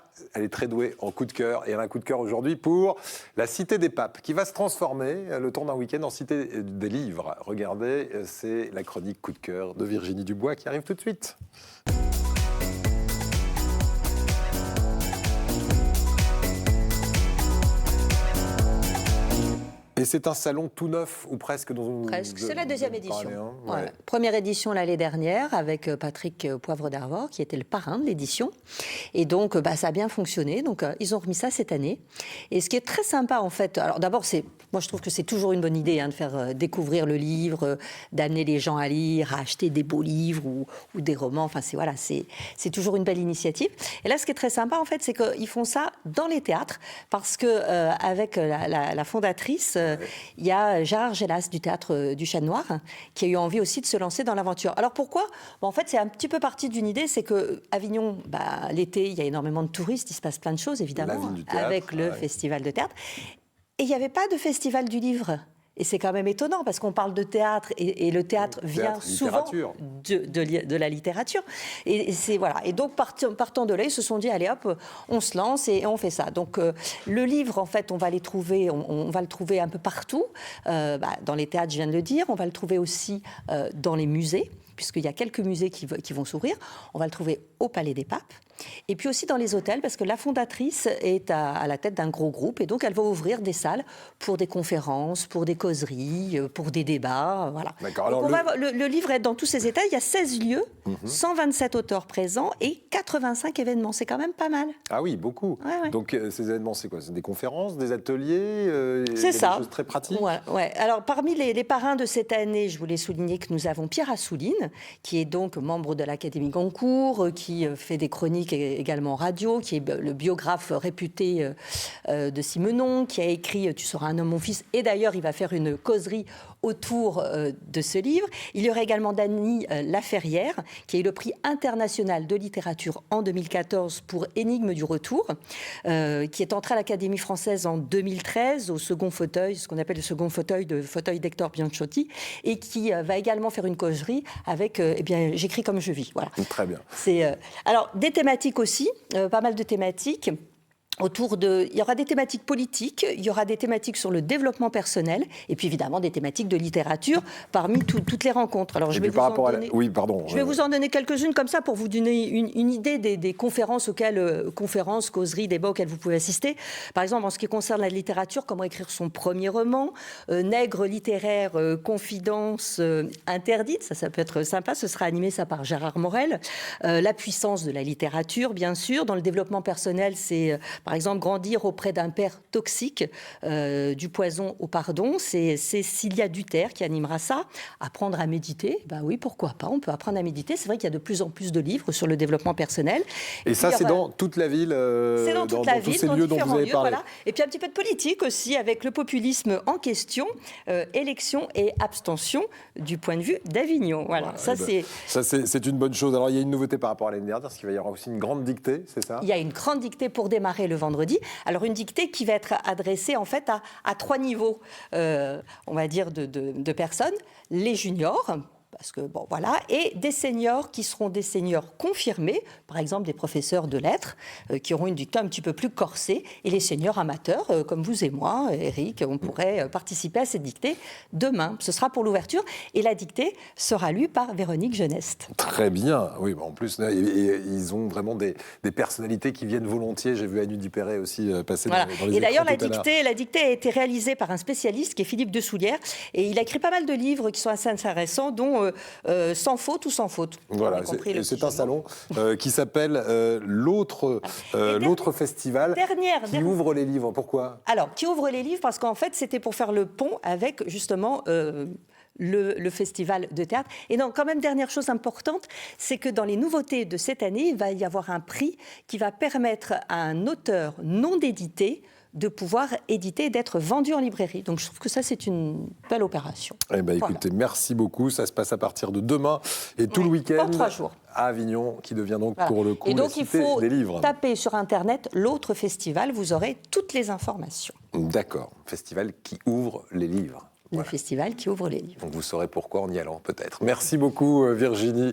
Là, elle est très douée en coup de cœur. Et elle a un coup de cœur aujourd'hui pour la Cité des Papes, qui va se transformer le temps d'un week-end en Cité des Livres. Regardez, c'est la chronique coup de cœur de Virginie Dubois qui arrive tout de suite. Et c'est un salon tout neuf, ou presque dont Presque, c'est la deuxième édition. Ouais. Ouais. Première édition l'année dernière avec Patrick Poivre d'Arvor qui était le parrain de l'édition. Et donc ça a bien fonctionné, donc ils ont remis ça cette année. Et ce qui est très sympa en fait, alors d'abord moi je trouve que c'est toujours une bonne idée de faire découvrir le livre, d'amener les gens à lire, à acheter des beaux livres ou des romans, enfin c'est toujours une belle initiative. Et là ce qui est très sympa en fait c'est qu'ils font ça dans les théâtres parce que avec la fondatrice, il y a Gérard Gélas du théâtre du Chêne Noir qui a eu envie aussi de se lancer dans l'aventure. Alors pourquoi ? En fait, c'est un petit peu parti d'une idée, c'est que Avignon, l'été, il y a énormément de touristes, il se passe plein de choses évidemment, avec le festival de théâtre. Et il n'y avait pas de festival du livre. Et c'est quand même étonnant parce qu'on parle de théâtre et le théâtre vient souvent de la littérature. Et donc partant de là, ils se sont dit allez hop, on se lance et on fait ça. Donc le livre en fait, on va le trouver un peu partout dans les théâtres, je viens de le dire. On va le trouver aussi dans les musées, puisqu'il y a quelques musées qui vont s'ouvrir. On va le trouver au Palais des Papes. Et puis aussi dans les hôtels, parce que la fondatrice est à la tête d'un gros groupe, et donc elle va ouvrir des salles pour des conférences, pour des causeries, pour des débats, voilà. D'accord. Donc le livre est dans tous ses états, il y a 16 lieux, 127 auteurs présents et 85 événements, c'est quand même pas mal. Ah oui, beaucoup. Ouais. Donc ces événements, c'est quoi ? C'est des conférences, des ateliers, c'est ça. Des choses très pratiques. Ouais. Alors parmi les parrains de cette année, je voulais souligner que nous avons Pierre Assouline, qui est donc membre de l'Académie Goncourt, qui fait des chroniques également radio, qui est le biographe réputé de Simenon, qui a écrit « Tu seras un homme, mon fils ». Et d'ailleurs, il va faire une causerie autour de ce livre. Il y aurait également Dany Laferrière, qui a eu le prix international de littérature en 2014 pour Énigmes du retour, qui est entré à l'Académie française en 2013 au second fauteuil, ce qu'on appelle le second fauteuil d'Hector Bianchotti, et qui va également faire une causerie avec J'écris comme je vis. Voilà. Très bien. Alors, des thématiques aussi, pas mal de thématiques. Il y aura des thématiques politiques, il y aura des thématiques sur le développement personnel, et puis évidemment des thématiques de littérature parmi toutes les rencontres. Alors je vais vous en donner quelques-unes comme ça pour vous donner une idée des conférences causeries, débats auxquels vous pouvez assister. Par exemple, en ce qui concerne la littérature, comment écrire son premier roman, Nègre littéraire, confidence interdite, ça peut être sympa, ce sera animé ça par Gérard Morel. La puissance de la littérature, bien sûr. Dans le développement personnel, c'est par exemple, grandir auprès d'un père toxique, du poison au pardon, c'est Cécilia Duterre qui animera ça. Apprendre à méditer, oui, pourquoi pas, on peut apprendre à méditer. C'est vrai qu'il y a de plus en plus de livres sur le développement personnel. Et ça, c'est dans toute la ville, c'est dans toute la ville, tous ces lieux dont vous avez parlé. Voilà. Et puis un petit peu de politique aussi, avec le populisme en question, élection et abstention du point de vue d'Avignon. Voilà. Ça, c'est une bonne chose. Alors, il y a une nouveauté par rapport à l'année dernière, parce qu'il va y avoir aussi une grande dictée, c'est ça ? Il y a une grande dictée pour démarrer le vendredi. Alors une dictée qui va être adressée en fait à 3 niveaux, on va dire, de personnes. Les juniors, parce que et des seniors qui seront des seniors confirmés, par exemple des professeurs de lettres qui auront une dictée un petit peu plus corsée, et les seniors amateurs comme vous et moi, Eric, on pourrait participer à cette dictée demain. Ce sera pour l'ouverture et la dictée sera lue par Véronique Geneste. Très bien, oui, en plus ils ont vraiment des personnalités qui viennent volontiers. J'ai vu Anu Dupéré aussi passer dans les écrans. Et d'ailleurs la dictée a été réalisée par un spécialiste qui est Philippe de Soulière, et il a écrit pas mal de livres qui sont assez intéressants, dont Sans faute ou sans faute. Voilà, c'est un salon qui s'appelle l'autre festival qui ouvre les livres. Pourquoi ? Alors, qui ouvre les livres parce qu'en fait, c'était pour faire le pont avec justement le festival de théâtre. Et donc, quand même, dernière chose importante, c'est que dans les nouveautés de cette année, il va y avoir un prix qui va permettre à un auteur non édité de pouvoir éditer et d'être vendu en librairie. Donc je trouve que ça, c'est une belle opération. Eh bien, écoutez, merci beaucoup. Ça se passe à partir de demain et tout le week-end. Pour 3 jours. À Avignon, qui devient donc pour le coup et donc, la cité des livres. Il faut taper sur Internet l'autre festival, vous aurez toutes les informations. D'accord. Festival qui ouvre les livres. Le festival qui ouvre les livres. Donc vous saurez pourquoi en y allant, peut-être. Merci beaucoup, Virginie.